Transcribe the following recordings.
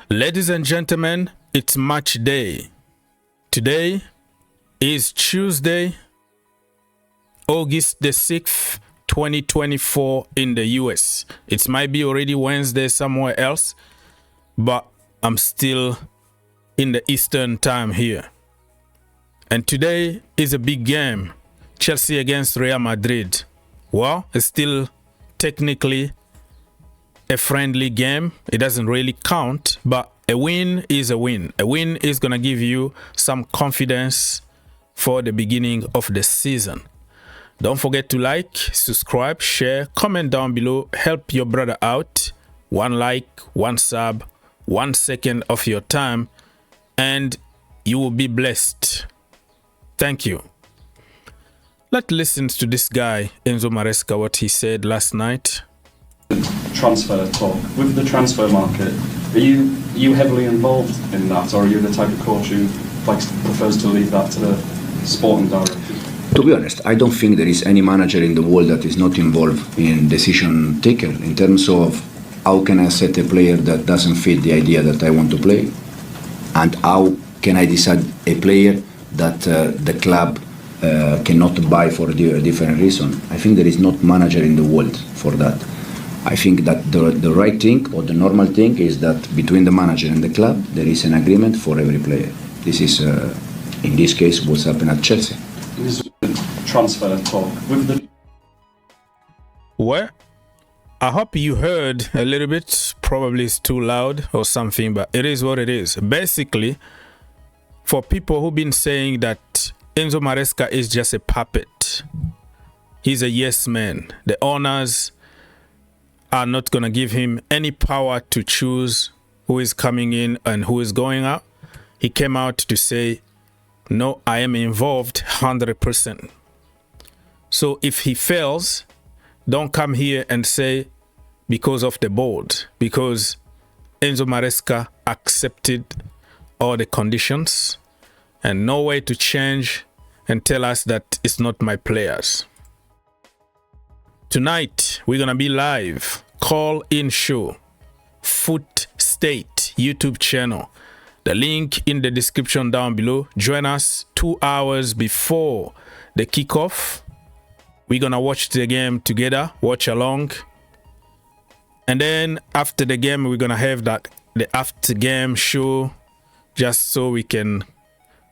Ladies and gentlemen, it's match day. Today is Tuesday, August the 6th, 2024 in the US. It might be already Wednesday somewhere else, but I'm still in the Eastern time here. And today is a big game. Chelsea against Real Madrid. Well, it's still technically a friendly game. It doesn't really count, but a win is a win. A win is going to give you some confidence for the beginning of the season. Don't forget to like, subscribe, share, comment down below. Help your brother out. One like, one sub, 1 second of your time, and you will be blessed. Thank you. Let's listen to this guy, Enzo Maresca, what he said last night. Transfer talk. With the transfer market, are you heavily involved in that, or are you the type of coach who prefers to leave that to the sporting director? To be honest, I don't think there is any manager in the world that is not involved in decision taker in terms of how can I set a player that doesn't fit the idea that I want to play, and how can I decide a player that the club cannot buy for a different reason. I think there is not manager in the world for that. I think that the right thing or the normal thing is that between the manager and the club there is an agreement for every player. This is in this case what's happened at Chelsea. This transfer talk with the. Well, I hope you heard a little bit. Probably it's too loud or something, but it is what it is. Basically, for people who've been saying that Enzo Maresca is just a puppet, he's a yes man. The owners are not going to give him any power to choose who is coming in and who is going out. He came out to say, no, I am involved 100%. So if he fails, don't come here and say because of the board, because Enzo Maresca accepted all the conditions and no way to change and tell us that it's not my players. Tonight, we're going to be live. Call-in show. Foot State YouTube channel. The link in the description down below. Join us 2 hours before the kickoff. We're going to watch the game together. Watch along. And then after the game, we're going to have the after game show. Just so we can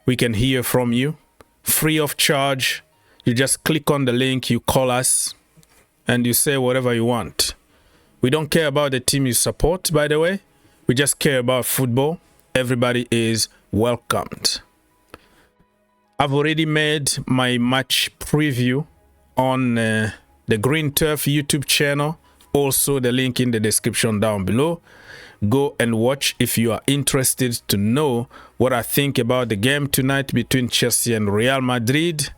hear from you. Free of charge. You just click on the link. You call us. And you say whatever you want. We don't care about the team you support, by the way. We just care about football. Everybody is welcomed. I've already made my match preview on the Green Turf YouTube channel. Also, the link in the description down below. Go and watch if you are interested to know what I think about the game tonight between Chelsea and Real Madrid.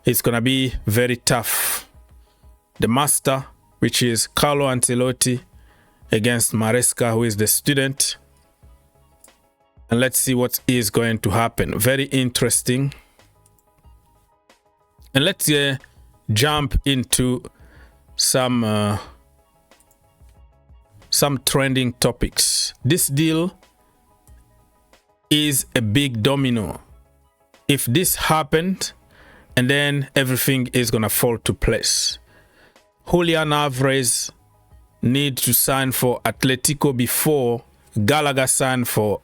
It's going to be very tough. The master, which is Carlo Ancelotti, against Maresca, who is the student. And let's see what is going to happen. Very interesting. And let's jump into some trending topics. This deal is a big domino. If this happened, and then everything is going to fall to place. Julian Alvarez need to sign for Atletico before Gallagher signed for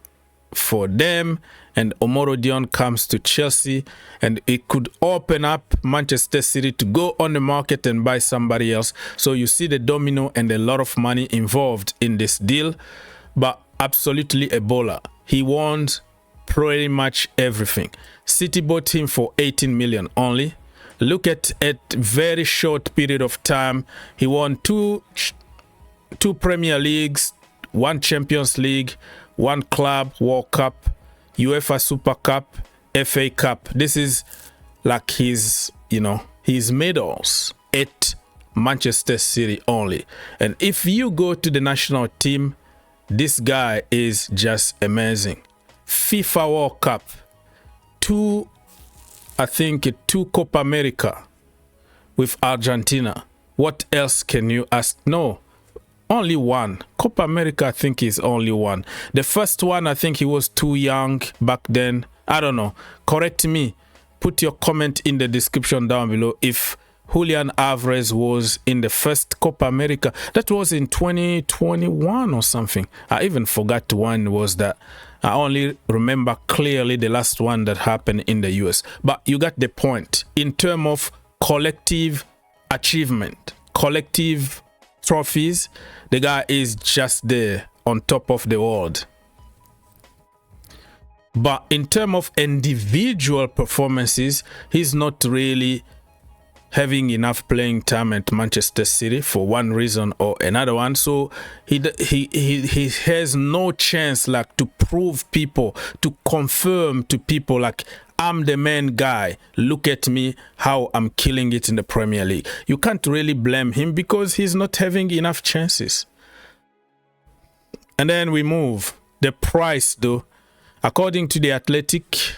them, and Omorodion comes to Chelsea, and it could open up Manchester City to go on the market and buy somebody else. So you see the domino and a lot of money involved in this deal, but absolutely Ebola. He wants pretty much everything. City bought him for 18 million only. Look at very short period of time. He won two Premier Leagues, 1 Champions League, 1 Club World Cup, UEFA Super Cup, FA Cup. This is like his medals at Manchester City only. And if you go to the national team, this guy is just amazing. FIFA World Cup, 2 Copa America with Argentina. What else can you ask? No, Only one. Copa America, I think, is only one. The first one, I think he was too young back then. I don't know. Correct me. Put your comment in the description down below if Julian Alvarez was in the first Copa America. That was in 2021 or something. I even forgot when was that. I only remember clearly the last one that happened in the US. But you got the point. In terms of collective achievement, collective trophies, the guy is just there on top of the world. But in terms of individual performances, he's not really having enough playing time at Manchester City for one reason or another one. So he has no chance like to prove people, to confirm to people like, I'm the main guy. Look at me, how I'm killing it in the Premier League. You can't really blame him because he's not having enough chances. And then we move. The price though. According to the Athletic,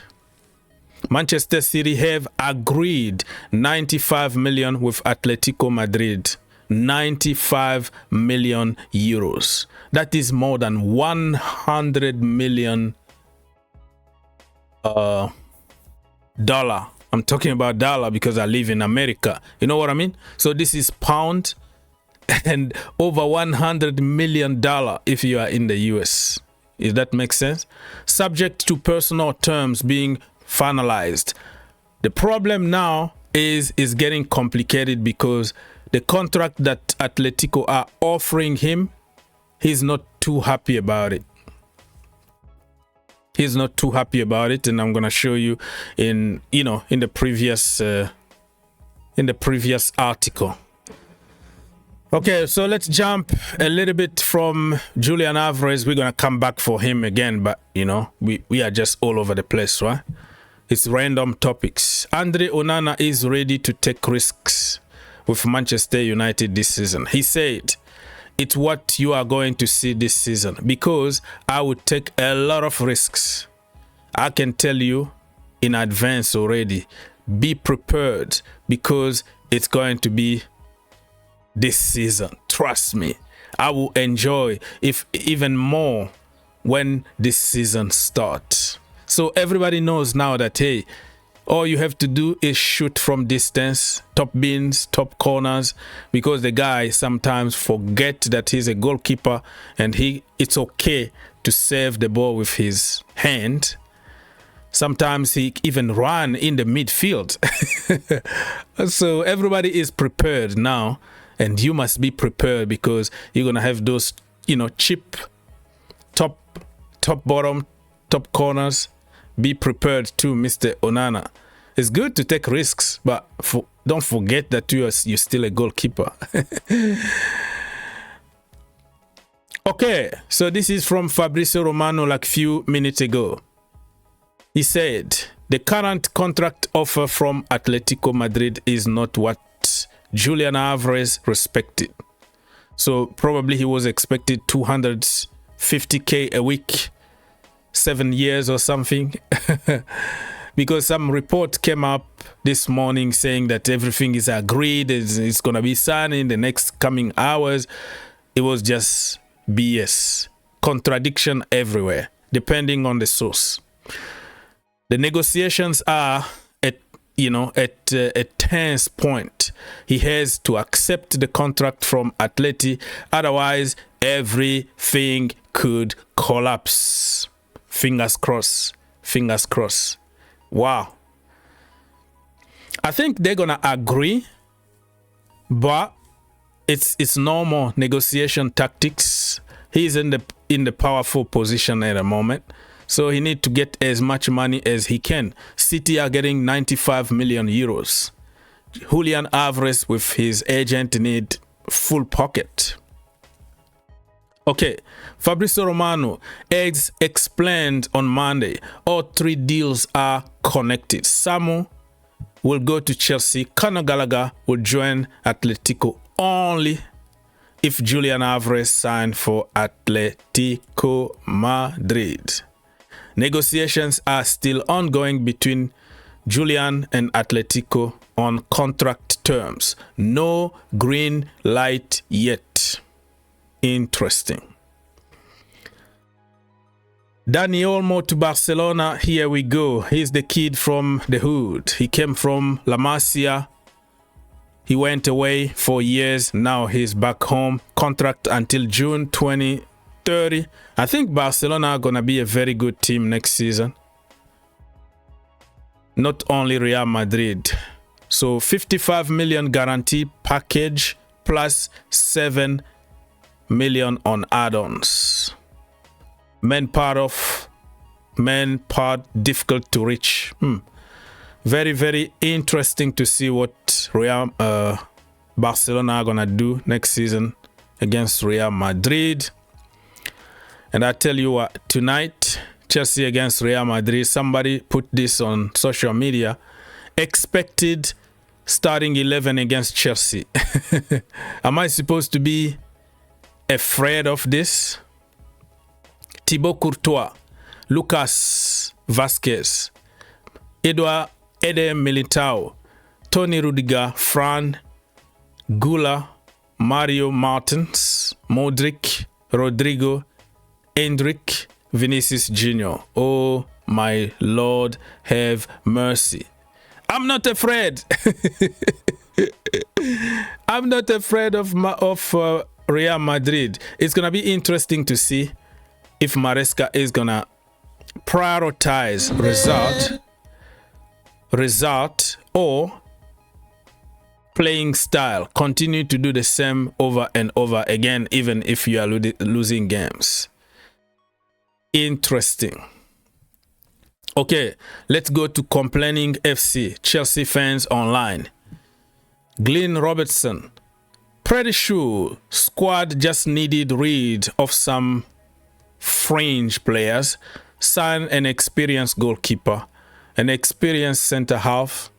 Manchester City have agreed 95 million with Atletico Madrid. 95 million euros. That is more than 100 million dollar. I'm talking about dollar because I live in America. You know what I mean? So this is pound and over $100 million if you are in the US. If that makes sense. Subject to personal terms being finalized. The problem now is getting complicated because the contract that Atletico are offering him, he's not too happy about it. He's not too happy about it, and I'm gonna show you in the previous article. Okay, so let's jump a little bit from Julian Alvarez. We're gonna come back for him again, but we are just all over the place, right? It's random topics. Andre Onana is ready to take risks with Manchester United this season. He said, it's what you are going to see this season because I would take a lot of risks. I can tell you in advance already. Be prepared because it's going to be this season. Trust me. I will enjoy even more when this season starts. So everybody knows now that, hey, all you have to do is shoot from distance, top bins, top corners, because the guy sometimes forget that he's a goalkeeper and it's okay to save the ball with his hand. Sometimes he even run in the midfield. So everybody is prepared now, and you must be prepared because you're going to have those, cheap top bottom, top corners. Be prepared too, Mr. Onana. It's good to take risks, but don't forget that you're still a goalkeeper. Okay, so this is from Fabrizio Romano like few minutes ago. He said, the current contract offer from Atletico Madrid is not what Julian Alvarez respected. So probably he was expected 250k a week, 7 years or something. Because some report came up this morning saying that everything is agreed, it's going to be signed in the next coming hours. It was just BS. Contradiction everywhere, depending on the source. The negotiations are at a tense point. He has to accept the contract from Atleti, otherwise everything could collapse. Fingers crossed. Fingers crossed. Wow. I think they're gonna agree, but it's normal negotiation tactics. He's in the powerful position at the moment, so he need to get as much money as he can. City are getting 95 million euros. Julian Alvarez with his agent need full pocket. Okay, Fabrizio Romano explained on Monday, all three deals are connected. Samu will go to Chelsea. Conor Gallagher will join Atletico only if Julian Alvarez signed for Atletico Madrid. Negotiations are still ongoing between Julian and Atletico on contract terms. No green light yet. interesting. Dani Olmo to Barcelona. Here we go. He's the kid from the hood. He came from La Masia. He went away for years. Now he's back home. Contract until June 2030. I think Barcelona are going to be a very good team next season. Not only Real Madrid. So 55 million guarantee package plus 7 million on add-ons. Main part difficult to reach. Very, very interesting to see what Barcelona are gonna do next season against Real Madrid. And I tell you what, tonight, Chelsea against Real Madrid, somebody put this on social media, expected starting 11 against Chelsea. Am I supposed to be afraid of this? Thibaut Courtois, Lucas Vazquez, Edouard Eder Militao, Tony Rudiger, Fran, Gula, Mario Martins, Modric, Rodrigo, Endrick, Vinicius Jr. Oh my Lord, have mercy. I'm not afraid. I'm not afraid of Real Madrid. It's going to be interesting to see if Maresca is going to prioritize result or playing style. Continue to do the same over and over again, even if you are losing games. Interesting. Okay, let's go to Complaining FC. Chelsea fans online. Glenn Robertson. Pretty sure squad just needed rid of some fringe players, sign an experienced goalkeeper, an experienced center half,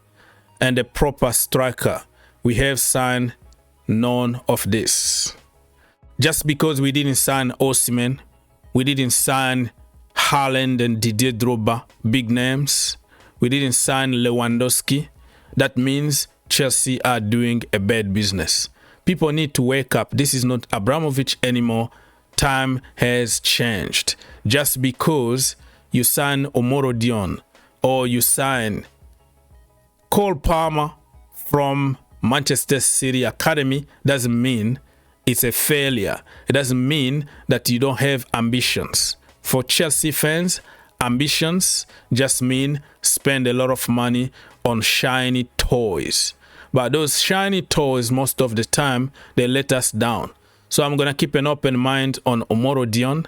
and a proper striker. We have signed none of this. Just because we didn't sign Osimhen, we didn't sign Haaland and Didier Drogba, big names. We didn't sign Lewandowski. That means Chelsea are doing a bad business. People need to wake up. This is not Abramovich anymore. Time has changed. Just because you sign Omorodion or you sign Cole Palmer from Manchester City Academy doesn't mean it's a failure. It doesn't mean that you don't have ambitions. For Chelsea fans, ambitions just mean spend a lot of money on shiny toys. But those shiny toys, most of the time, they let us down. So I'm going to keep an open mind on Omorodion.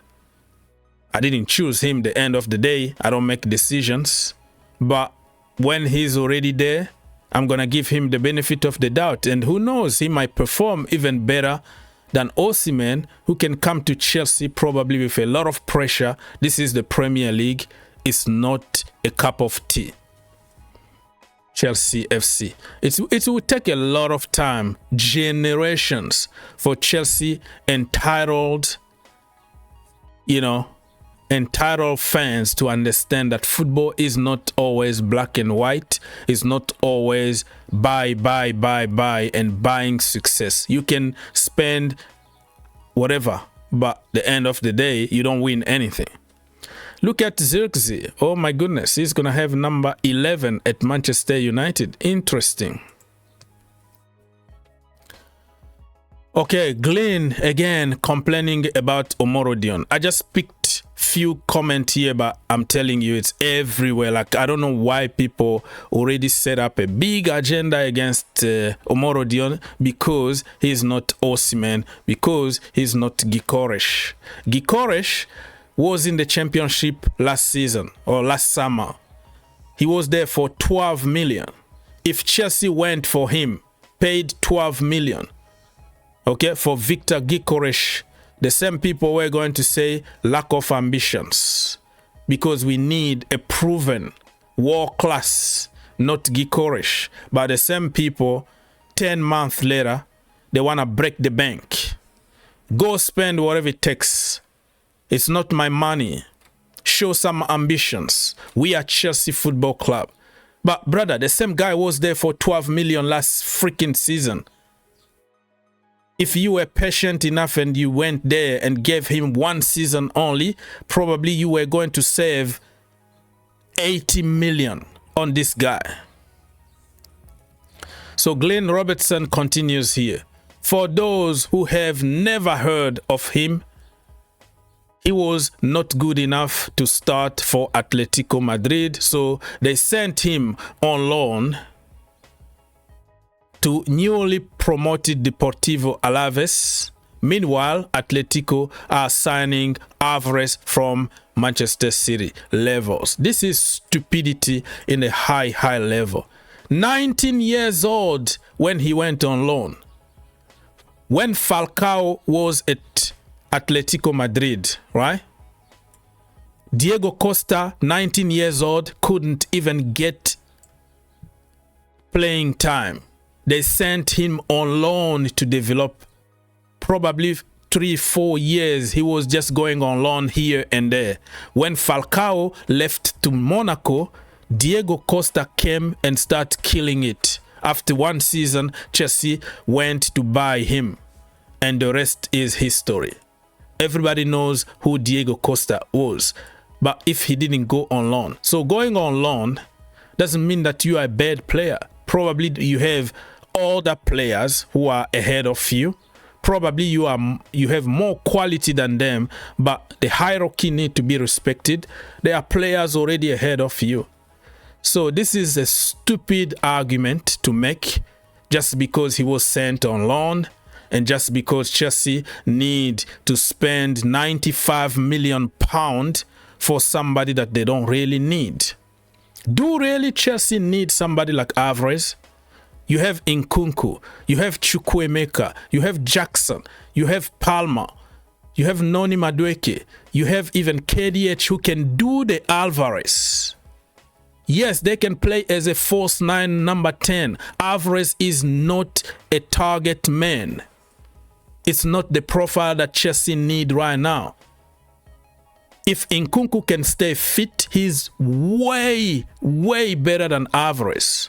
I didn't choose him the end of the day. I don't make decisions. But when he's already there, I'm going to give him the benefit of the doubt. And who knows, he might perform even better than Osimhen, who can come to Chelsea probably with a lot of pressure. This is the Premier League. It's not a cup of tea. Chelsea FC. It will take a lot of time, generations, for Chelsea entitled fans to understand that football is not always black and white. It's not always buy, and buying success. You can spend whatever, but at the end of the day, you don't win anything. Look at Zirkzee. Oh my goodness, he's going to have number 11 at Manchester United. Interesting. Okay, Glenn again complaining about Omorodion. I just picked few comments here, but I'm telling you, it's everywhere. Like, I don't know why people already set up a big agenda against Omorodion, because he's not Osimhen, because he's not Gyökeres. Gyökeres was in the championship last season or last summer. He was there for 12 million. If Chelsea went for him, paid 12 million, okay, for Victor Gyökeres, the same people were going to say lack of ambitions, because we need a proven world class, not Gyökeres. But the same people, 10 months later, they want to break the bank. Go spend whatever it takes. It's not my money. Show some ambitions. We are Chelsea Football Club. But brother, the same guy was there for 12 million last freaking season. If you were patient enough and you went there and gave him 1 season only, probably you were going to save 80 million on this guy. So Glenn Robertson continues here. For those who have never heard of him, he was not good enough to start for Atletico Madrid, so they sent him on loan to newly promoted Deportivo Alaves. Meanwhile, Atletico are signing Alvarez from Manchester City levels. This is stupidity in a high level. 19 years old when he went on loan. When Falcao was at Atletico Madrid, right? Diego Costa, 19 years old, couldn't even get playing time. They sent him on loan to develop. Probably 3-4 years he was just going on loan here and there. When Falcao left to Monaco, Diego Costa came and started killing it. After 1 season, Chelsea went to buy him, and the rest is history. Everybody knows who Diego Costa was, but if he didn't go on loan. So going on loan doesn't mean that you are a bad player. Probably you have other players who are ahead of you. Probably you have more quality than them, but the hierarchy need to be respected. There are players already ahead of you. So this is a stupid argument to make just because he was sent on loan and just because Chelsea need to spend £95 million for somebody that they don't really need. Do really Chelsea need somebody like Alvarez? You have Nkunku, you have Chukwuemeka, you have Jackson, you have Palmer, you have Noni Madueke, you have even KDH who can do the Alvarez. Yes, they can play as a false 9, number 10. Alvarez is not a target man. It's not the profile that Chelsea need right now. If Nkunku can stay fit, he's way better than Alvarez.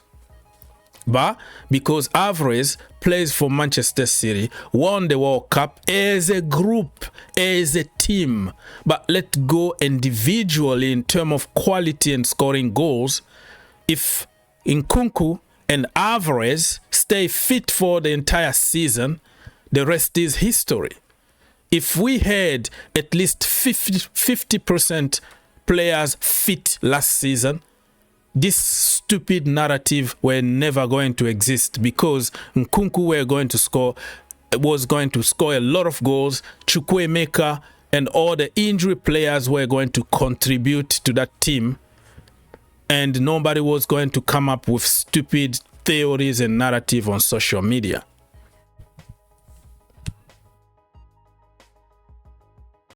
But because Alvarez plays for Manchester City, won the World Cup as a group, as a team, but let go individually in terms of quality and scoring goals. If Nkunku and Alvarez stay fit for the entire season, the rest is history. If we had at least 50% players fit last season, this stupid narrative were never going to exist because Nkunku was going to score a lot of goals. Chukwuemeka and all the injury players were going to contribute to that team, and nobody was going to come up with stupid theories and narrative on social media.